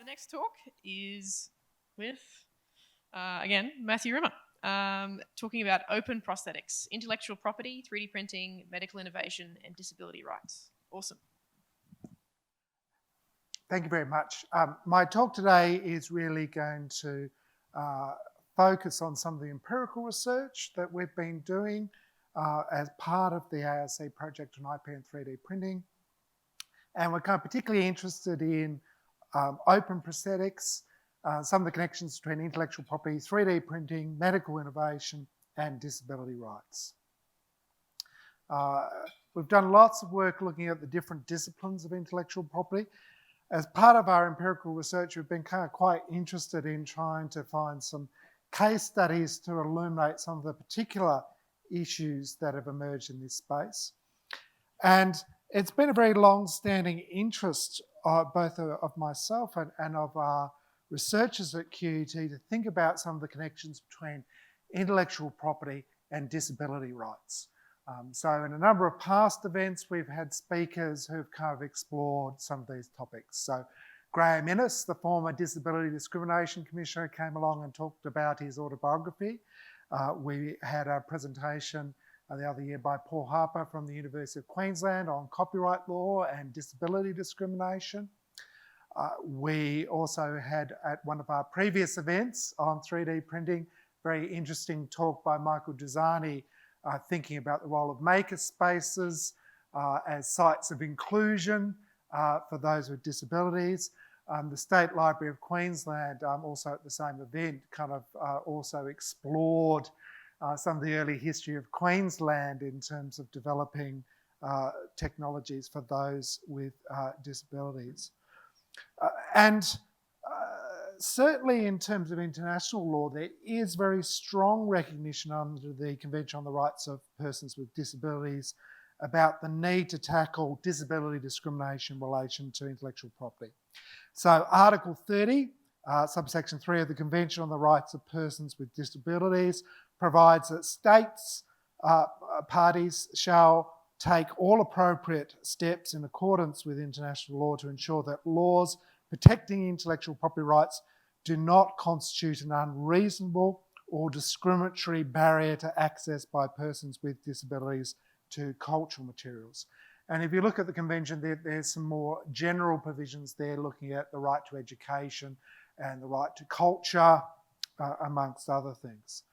The next talk is with, again, Matthew Rimmer, talking about open prosthetics, intellectual property, 3D printing, medical innovation, and disability rights. Awesome. Thank you very much. My talk today is really going to focus on some of the empirical research that we've been doing as part of the ARC project on IP and 3D printing. And we're kind of particularly interested in open prosthetics, some of the connections between intellectual property, 3D printing, medical innovation, and disability rights. We've done lots of work looking at the different disciplines of intellectual property. As part of our empirical research, we've been kind of quite interested in trying to find some case studies to illuminate some of the particular issues that have emerged in this space. And it's been a very long-standing interest both of myself and of our researchers at QUT to think about some of the connections between intellectual property and disability rights. So in a number of past events, we've had speakers who've kind of explored some of these topics. So Graham Innes, the former Disability Discrimination Commissioner, came along and talked about his autobiography. We had a presentation the other year by Paul Harpur from the University of Queensland on copyright law and disability discrimination. We also had at one of our previous events on 3D printing, very interesting talk by Michael Duzani thinking about the role of makerspaces as sites of inclusion for those with disabilities. The State Library of Queensland, also at the same event, kind of also explored some of the early history of Queensland in terms of developing technologies for those with disabilities. Certainly in terms of international law, there is very strong recognition under the Convention on the Rights of Persons with Disabilities about the need to tackle disability discrimination in relation to intellectual property. So Article 30, subsection 3 of the Convention on the Rights of Persons with Disabilities provides that states, parties shall take all appropriate steps in accordance with international law to ensure that laws protecting intellectual property rights do not constitute an unreasonable or discriminatory barrier to access by persons with disabilities to cultural materials. And if you look at the convention, there's some more general provisions there looking at the right to education and the right to culture, amongst other things.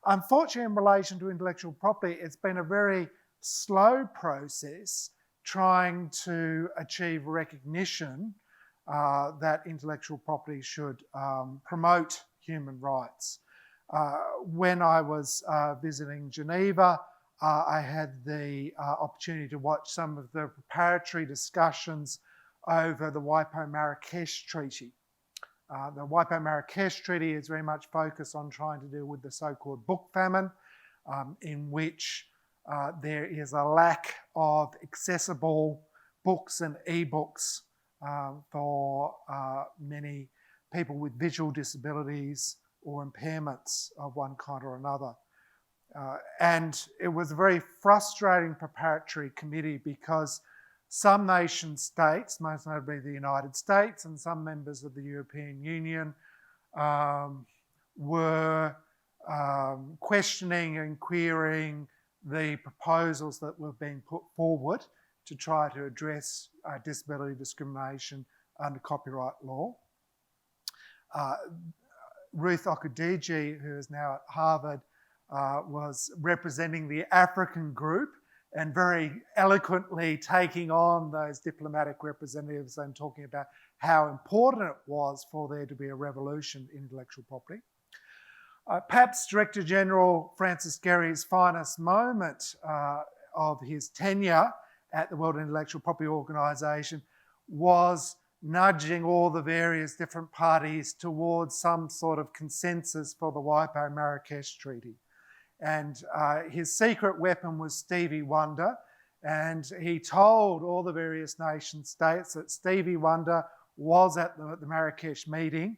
Unfortunately, in relation to intellectual property, it's been a very slow process trying to achieve recognition that intellectual property should promote human rights. When I was visiting Geneva, I had the opportunity to watch some of the preparatory discussions over the WIPO Marrakesh Treaty. The WIPO Marrakesh Treaty is very much focused on trying to deal with the so-called book famine, in which there is a lack of accessible books and e-books for many people with visual disabilities or impairments of one kind or another. And it was a very frustrating preparatory committee because some nation states, most notably the United States and some members of the European Union, were questioning and querying the proposals that were being put forward to try to address disability discrimination under copyright law. Ruth Okudiji, who is now at Harvard, was representing the African group and very eloquently taking on those diplomatic representatives and talking about how important it was for there to be a revolution in intellectual property. Perhaps Director General Francis Gehry's finest moment of his tenure at the World Intellectual Property Organisation was nudging all the various different parties towards some sort of consensus for the WIPO Marrakesh Treaty. And his secret weapon was Stevie Wonder, and he told all the various nation states that Stevie Wonder was at the Marrakesh meeting,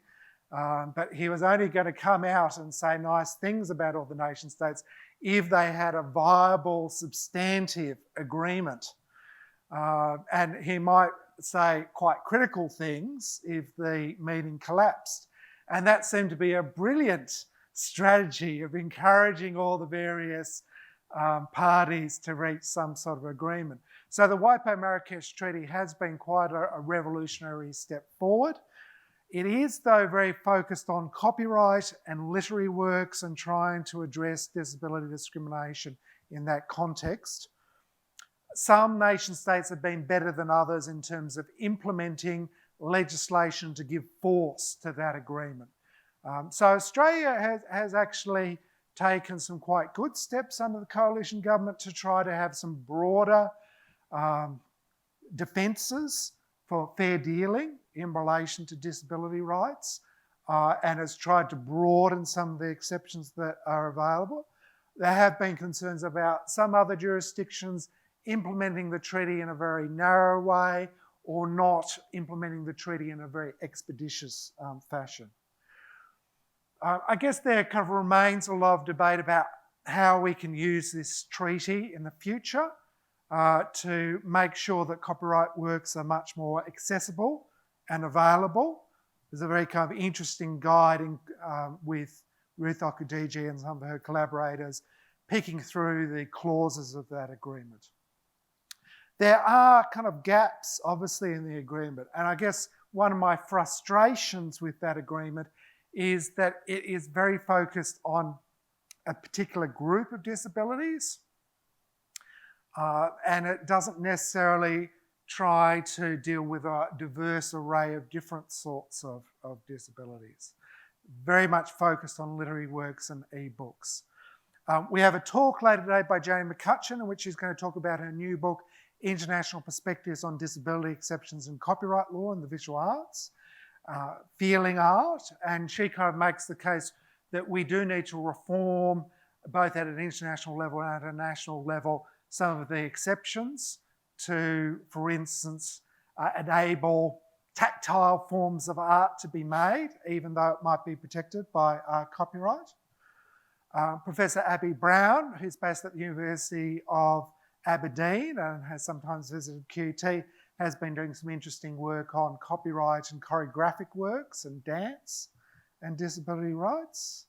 but he was only going to come out and say nice things about all the nation states if they had a viable, substantive agreement. And he might say quite critical things if the meeting collapsed. And that seemed to be a brilliant strategy of encouraging all the various parties to reach some sort of agreement. So the WIPO Marrakesh Treaty has been quite a revolutionary step forward. It is, though, very focused on copyright and literary works and trying to address disability discrimination in that context. Some nation states have been better than others in terms of implementing legislation to give force to that agreement. So Australia has actually taken some quite good steps under the coalition government to try to have some broader defences for fair dealing in relation to disability rights, and has tried to broaden some of the exceptions that are available. There have been concerns about some other jurisdictions implementing the treaty in a very narrow way or not implementing the treaty in a very expeditious fashion. I guess there kind of remains a lot of debate about how we can use this treaty in the future to make sure that copyright works are much more accessible and available. There's a very kind of interesting guide with Ruth Okudiji and some of her collaborators picking through the clauses of that agreement. There are kind of gaps, obviously, in the agreement. And I guess one of my frustrations with that agreement is that it is very focused on a particular group of disabilities. And it doesn't necessarily try to deal with a diverse array of different sorts of disabilities. Very much focused on literary works and e-books. We have a talk later today by Jane McCutcheon in which she's going to talk about her new book, International Perspectives on Disability Exceptions in Copyright Law and the Visual Arts, Feeling Art, and she kind of makes the case that we do need to reform, both at an international level and at a national level, some of the exceptions to, for instance, enable tactile forms of art to be made, even though it might be protected by copyright. Professor Abbe Brown, who's based at the University of Aberdeen and has sometimes visited QT, has been doing some interesting work on copyright and choreographic works and dance and disability rights.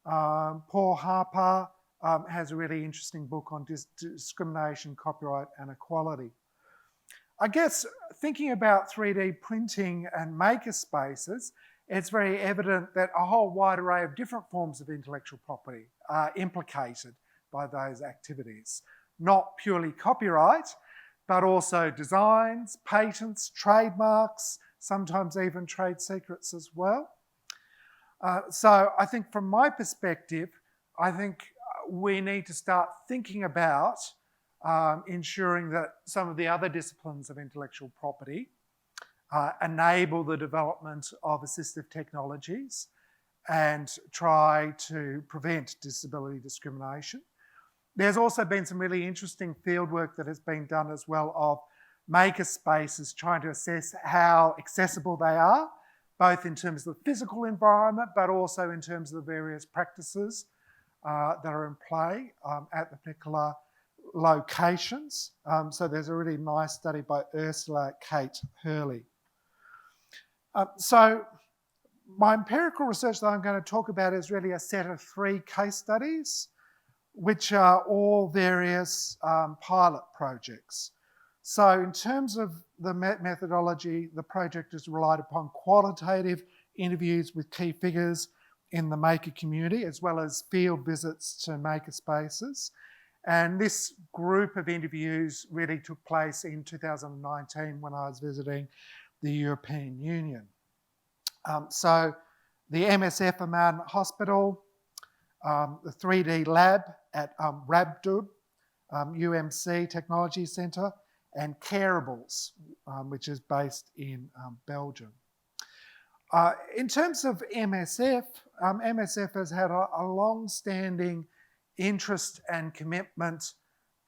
Paul Harpur has a really interesting book on discrimination, copyright and equality. I guess thinking about 3D printing and makerspaces, it's very evident that a whole wide array of different forms of intellectual property are implicated by those activities. Not purely copyright, but also designs, patents, trademarks, sometimes even trade secrets as well. So I think from my perspective, I think we need to start thinking about ensuring that some of the other disciplines of intellectual property enable the development of assistive technologies and try to prevent disability discrimination. There's also been some really interesting fieldwork that has been done as well of makerspaces trying to assess how accessible they are, both in terms of the physical environment, but also in terms of the various practices that are in play at the particular locations. So there's a really nice study by Ursula Kate Hurley. So my empirical research that I'm going to talk about is really a set of 3 case studies, which are all various pilot projects. So in terms of the methodology, the project has relied upon qualitative interviews with key figures in the maker community, as well as field visits to makerspaces. And this group of interviews really took place in 2019 when I was visiting the European Union. So the MSF Amman Hospital, the 3D lab at Radboud UMC Technology Centre, and Careables, which is based in Belgium. In terms of MSF, MSF has had a long-standing interest and commitment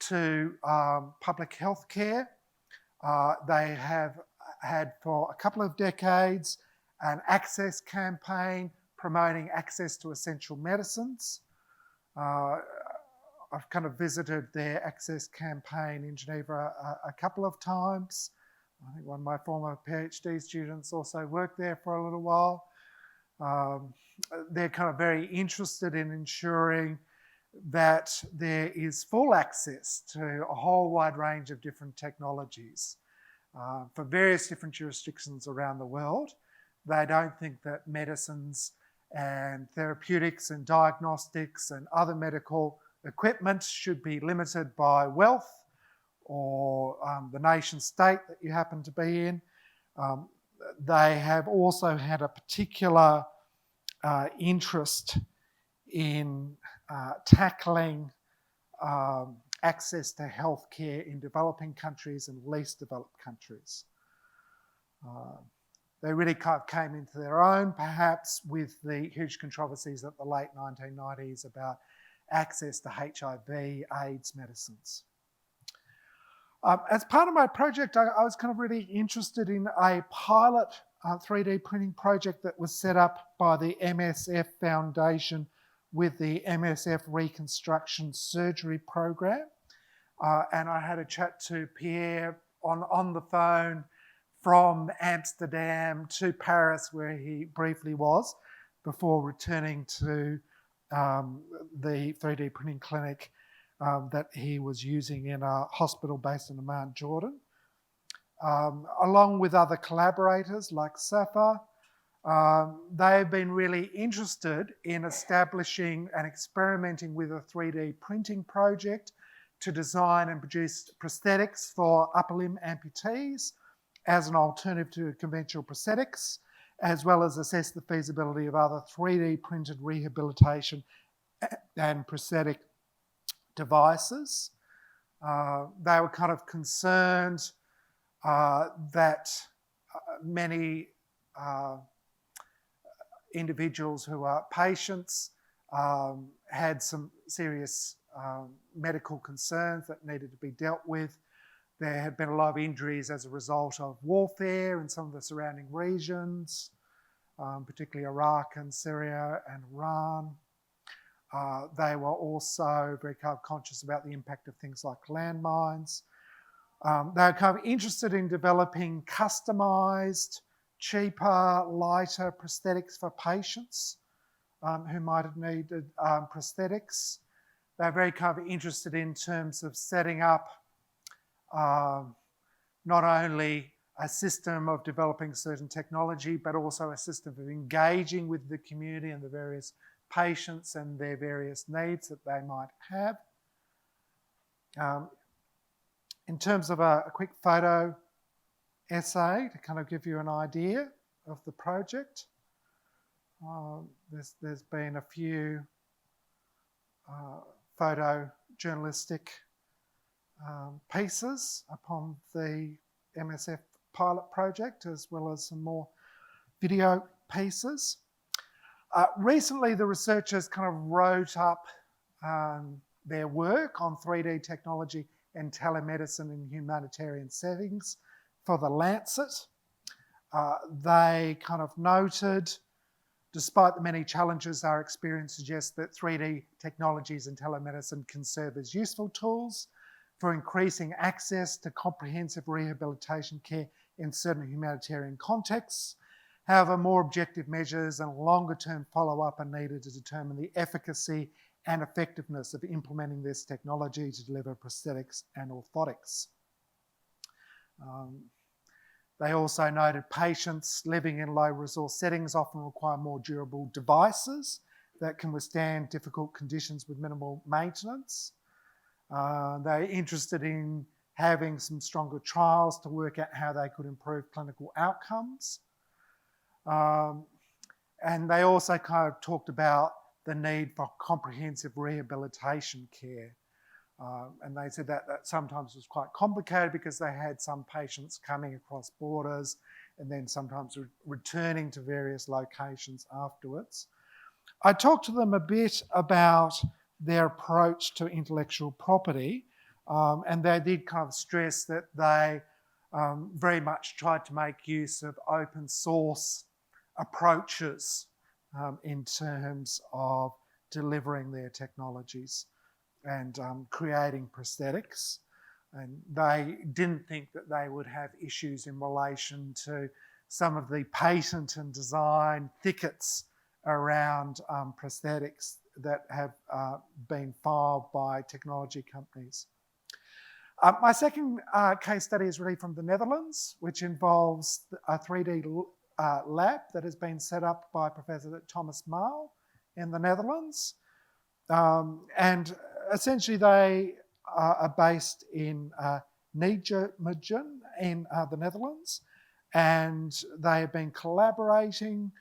to public health care. They have had for a couple of decades an access campaign promoting access to essential medicines. I've kind of visited their access campaign in Geneva a couple of times. I think one of my former PhD students also worked there for a little while. They're kind of very interested in ensuring that there is full access to a whole wide range of different technologies for various different jurisdictions around the world. They don't think that medicines and therapeutics and diagnostics and other medical equipment should be limited by wealth or the nation state that you happen to be in. They have also had a particular interest in tackling access to healthcare in developing countries and least developed countries. They really kind of came into their own, perhaps, with the huge controversies of the late 1990s about access to HIV, AIDS medicines. As part of my project, I was kind of really interested in a pilot 3D printing project that was set up by the MSF Foundation with the MSF Reconstruction Surgery Program. And I had a chat to Pierre on the phone from Amsterdam to Paris, where he briefly was, before returning to the 3D printing clinic that he was using in a hospital based in Amman, Jordan. Along with other collaborators like Safa, they've been really interested in establishing and experimenting with a 3D printing project to design and produce prosthetics for upper limb amputees as an alternative to conventional prosthetics, as well as assess the feasibility of other 3D printed rehabilitation and prosthetic devices. They were kind of concerned that many individuals who are patients had some serious medical concerns that needed to be dealt with. There had been a lot of injuries as a result of warfare in some of the surrounding regions, particularly Iraq and Syria and Iran. They were also very kind of conscious about the impact of things like landmines. They were kind of interested in developing customised, cheaper, lighter prosthetics for patients who might have needed prosthetics. They're very kind of interested in terms of setting up not only a system of developing certain technology, but also a system of engaging with the community and the various patients and their various needs that they might have. In terms of a quick photo essay to kind of give you an idea of the project, there's been a few photojournalistic pieces upon the MSF pilot project, as well as some more video pieces. Recently, the researchers kind of wrote up their work on 3D technology and telemedicine in humanitarian settings for the Lancet. They kind of noted, despite the many challenges our experience suggests that 3D technologies and telemedicine can serve as useful tools for increasing access to comprehensive rehabilitation care in certain humanitarian contexts. However, more objective measures and longer-term follow-up are needed to determine the efficacy and effectiveness of implementing this technology to deliver prosthetics and orthotics. They also noted patients living in low-resource settings often require more durable devices that can withstand difficult conditions with minimal maintenance. They're interested in having some stronger trials to work out how they could improve clinical outcomes. And they also kind of talked about the need for comprehensive rehabilitation care. And they said that sometimes was quite complicated because they had some patients coming across borders and then sometimes returning to various locations afterwards. I talked to them a bit about their approach to intellectual property, and they did kind of stress that they very much tried to make use of open source approaches in terms of delivering their technologies and creating prosthetics. And they didn't think that they would have issues in relation to some of the patent and design thickets around prosthetics that have been filed by technology companies. My second case study is really from the Netherlands, which involves a 3D lab that has been set up by Professor Thomas Maal in the Netherlands. And essentially they are based in Nijmegen in the Netherlands, and they have been collaborating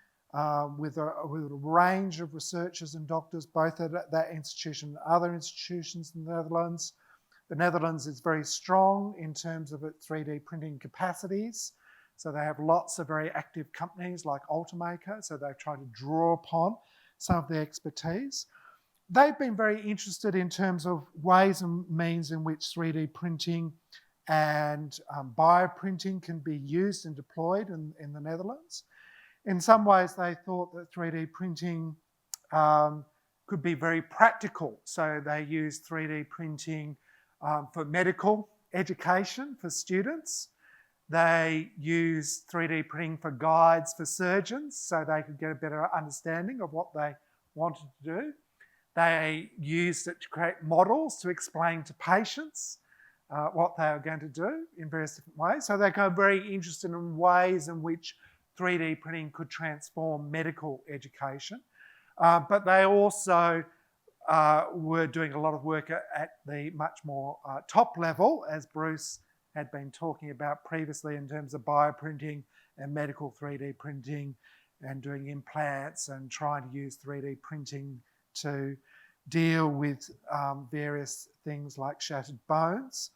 with a range of researchers and doctors, both at that institution and other institutions in the Netherlands. The Netherlands is very strong in terms of its 3D printing capacities. So they have lots of very active companies like Ultimaker, so they try to draw upon some of the expertise. They've been very interested in terms of ways and means in which 3D printing and bioprinting can be used and deployed in the Netherlands. In some ways, they thought that 3D printing could be very practical. So they use 3D printing for medical education for students. They use 3D printing for guides for surgeons so they could get a better understanding of what they wanted to do. They used it to create models to explain to patients what they were going to do in various different ways. So they got very interested in ways in which 3D printing could transform medical education. But they also were doing a lot of work at the much more top level, as Bruce had been talking about previously, in terms of bioprinting and medical 3D printing and doing implants and trying to use 3D printing to deal with various things like shattered bones.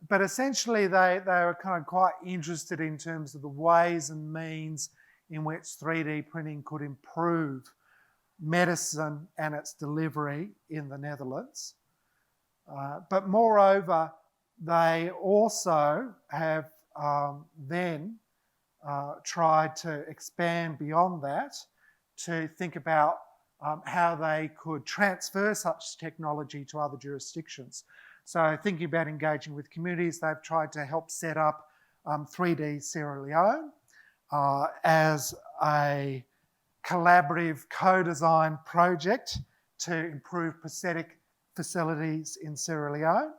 But essentially they were kind of quite interested in terms of the ways and means in which 3D printing could improve medicine and its delivery in the Netherlands. But moreover, they also have then tried to expand beyond that to think about how they could transfer such technology to other jurisdictions. So thinking about engaging with communities, they've tried to help set up 3D Sierra Leone as a collaborative co-design project to improve prosthetic facilities in Sierra Leone.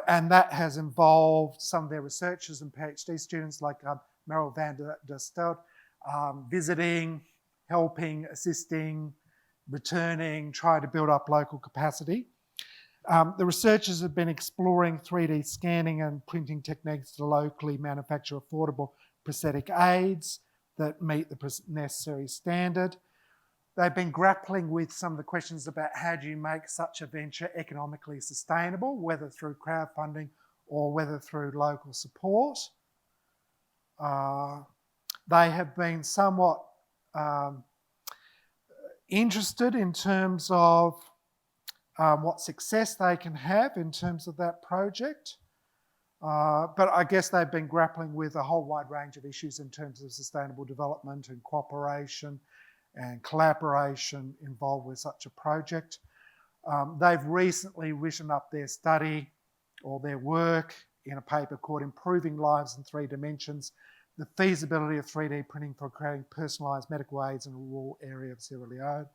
And that has involved some of their researchers and PhD students like Merel van der Stelt visiting, helping, assisting, returning, trying to build up local capacity. The researchers have been exploring 3D scanning and printing techniques to locally manufacture affordable prosthetic aids that meet the necessary standard. They've been grappling with some of the questions about how do you make such a venture economically sustainable, whether through crowdfunding or whether through local support. They have been somewhat interested in terms of what success they can have in terms of that project. But I guess they've been grappling with a whole wide range of issues in terms of sustainable development and cooperation and collaboration involved with such a project. They've recently written up their study or their work in a paper called Improving Lives in Three Dimensions, the feasibility of 3D printing for creating personalised medical aids in a rural area of Sierra Leone.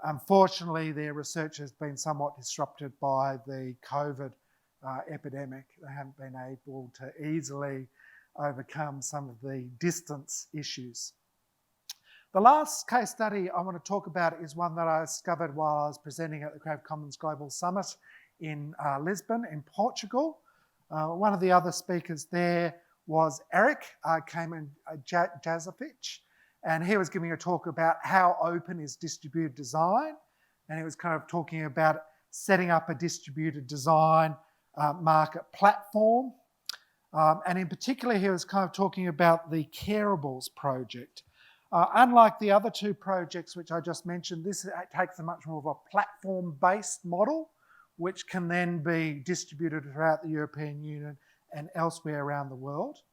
Unfortunately, their research has been somewhat disrupted by the COVID epidemic. They haven't been able to easily overcome some of the distance issues. The last case study I want to talk about is one that I discovered while I was presenting at the Creative Commons Global Summit in Lisbon in Portugal. One of the other speakers there was Erik Kamenjasevic, and he was giving a talk about how open is distributed design, and he was kind of talking about setting up a distributed design market platform. And in particular, he was kind of talking about the Careables project. Unlike the other two projects which I just mentioned, this takes a much more of a platform-based model, which can then be distributed throughout the European Union and elsewhere around the world.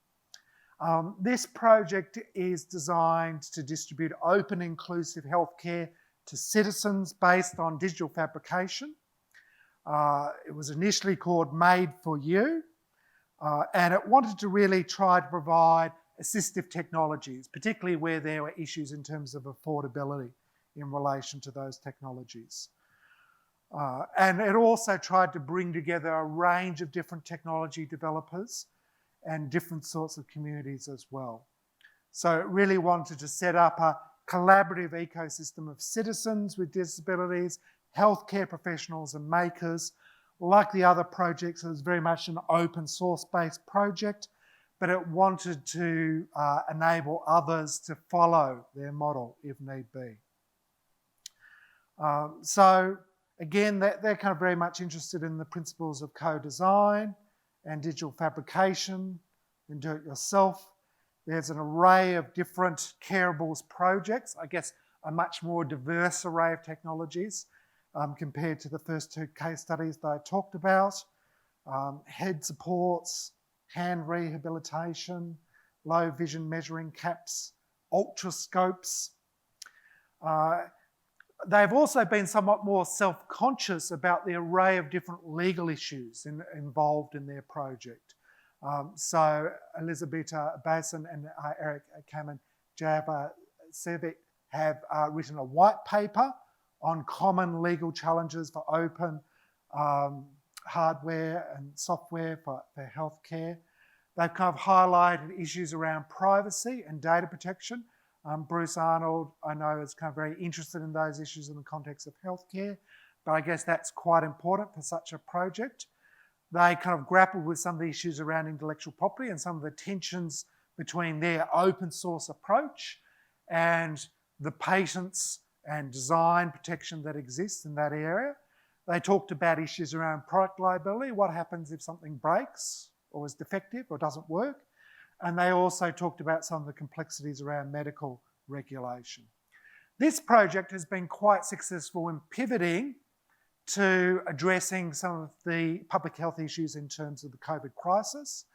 This project is designed to distribute open, inclusive healthcare to citizens based on digital fabrication. It was initially called Made for You, and it wanted to really try to provide assistive technologies, particularly where there were issues in terms of affordability in relation to those technologies. And it also tried to bring together a range of different technology developers and different sorts of communities as well. So it really wanted to set up a collaborative ecosystem of citizens with disabilities, healthcare professionals and makers. Like the other projects, it was very much an open source based project, but it wanted to enable others to follow their model if need be. So again, they're kind of very much interested in the principles of co-design and digital fabrication and do-it-yourself. There's an array of different Careables projects, I guess a much more diverse array of technologies compared to the first two case studies that I talked about. Head supports, hand rehabilitation, low vision measuring caps, ultrascopes. They've also been somewhat more self-conscious about the array of different legal issues involved in their project. So Elisabetta Basin and Erik Kamenjasevic have written a white paper on common legal challenges for open hardware and software for healthcare. They've kind of highlighted issues around privacy and data protection. Bruce Arnold, I know, is kind of very interested in those issues in the context of healthcare, but I guess that's quite important for such a project. They kind of grappled with some of the issues around intellectual property and some of the tensions between their open source approach and the patents and design protection that exists in that area. They talked about issues around product liability, what happens if something breaks or is defective or doesn't work. And they also talked about some of the complexities around medical regulation. This project has been quite successful in pivoting to addressing some of the public health issues in terms of the COVID crisis.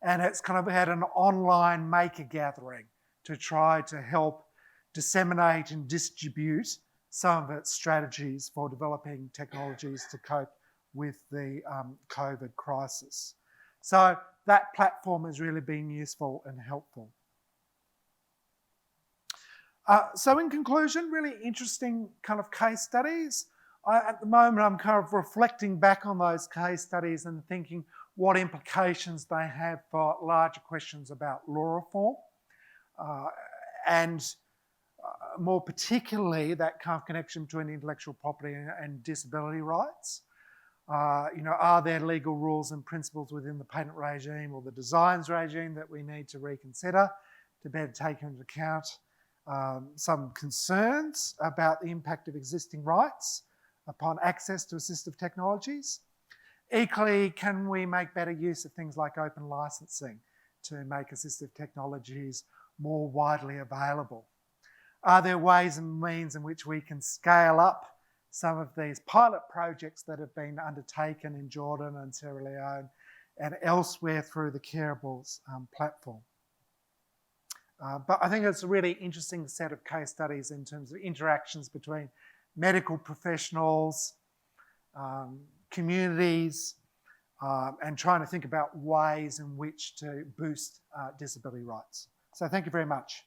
And it's kind of had an online maker gathering to try to help disseminate and distribute some of its strategies for developing technologies to cope with the COVID crisis. So that platform has really been useful and helpful. So in conclusion, really interesting kind of case studies. At the moment, I'm kind of reflecting back on those case studies and thinking what implications they have for larger questions about law reform and more particularly that kind of connection between intellectual property and disability rights. Are there legal rules and principles within the patent regime or the designs regime that we need to reconsider to better take into account some concerns about the impact of existing rights upon access to assistive technologies? Equally, can we make better use of things like open licensing to make assistive technologies more widely available? Are there ways and means in which we can scale up some of these pilot projects that have been undertaken in Jordan and Sierra Leone and elsewhere through the Careables platform? But I think it's a really interesting set of case studies in terms of interactions between medical professionals, communities, and trying to think about ways in which to boost disability rights. So thank you very much.